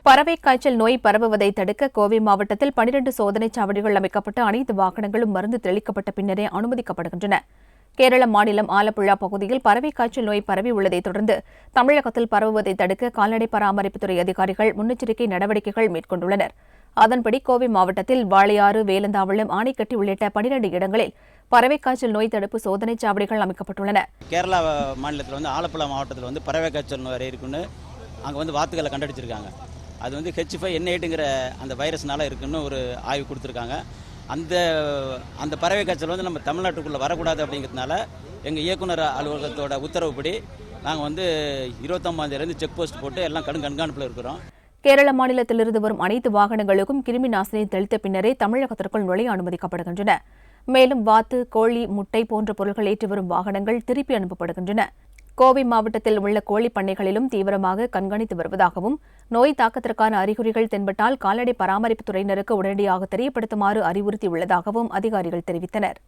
பறவை காய்ச்சல் நோய் பரவுவதை தடுக்க கோவை மாவட்டத்தில் 12 சோதனைச் சாவடிகள் அமைக்கப்பட்டு அனைத்து வாகனங்களும் மருந்து தெளிக்கப்பட்ட பின்னரே அனுமதிக்கப்படுகின்றன. கேரள மாநிலம் ஆலப்புழா பகுதியில் பறவை காய்ச்சல் நோய் பரவி உள்ளதைத் தொடர்ந்து தமிழகத்தில் பரவுவதை தடுக்க கால்நடை பராமரிப்புத்துறை அதிகாரிகள் முன்னெச்சரிக்கை நடவடிக்கைகள் மேற்கொண்டுள்ளனர். அதன்படி கோவை மாவட்டத்தில் வாளையாறு, வேலந்தாவளம், ஆனைக்கட்டி உள்ளிட்ட 12 இடங்களில் பறவை காய்ச்சல் நோய் தடுப்பு சோதனைச் சாவடிகள் அமைக்கப்பட்டுள்ளன. கேரளா மாநிலத்தில் ஆலப்புழா மாவட்டத்தில் பறவை காய்ச்சல் நோய் இருக்குன்னு அங்கே வாத்துக்களை கண்டுபிடிச்சிருக்காங்க. அது H5N8ங்கிற அந்த வைரஸ்னால இருக்குன்னு ஒரு ஆய்வு கொடுத்துருக்காங்க. அந்த பறவை காய்ச்சல் நம்ம தமிழ்நாட்டுக்குள்ளே வரக்கூடாது அப்படிங்கிறதுனால எங்கள் இயக்குனர் அலுவலகத்தோட உத்தரவுப்படி நாங்கள் 29ஆம் தேதியிலேருந்து செக் போஸ்ட் போட்டு எல்லாம் கண்காணிப்பில் இருக்கிறோம். கேரள மாநிலத்திலிருந்து வரும் அனைத்து வாகனங்களுக்கும் கிருமி நாசினி தெளித்த பின்னரே தமிழகத்திற்குள் நுழைய அனுமதிக்கப்படுகின்றன. மேலும் வாத்து, கோழி, முட்டை போன்ற பொருட்கள் ஏற்றி வரும் வாகனங்கள் திருப்பி அனுப்பப்படுகின்றன. கோவை மாவட்டத்தில் உள்ள கோழி பண்ணைகளிலும் தீவிரமாக கண்காணித்து வருவதாகவும், நோய் தாக்கத்திற்கான அறிகுறிகள் தென்பட்டால் கால்நடை பராமரிப்புத் துறையினருக்கு உடனடியாக தெரியப்படுத்துமாறு அறிவுறுத்தியுள்ளதாகவும் அதிகாரிகள் தெரிவித்தனர்.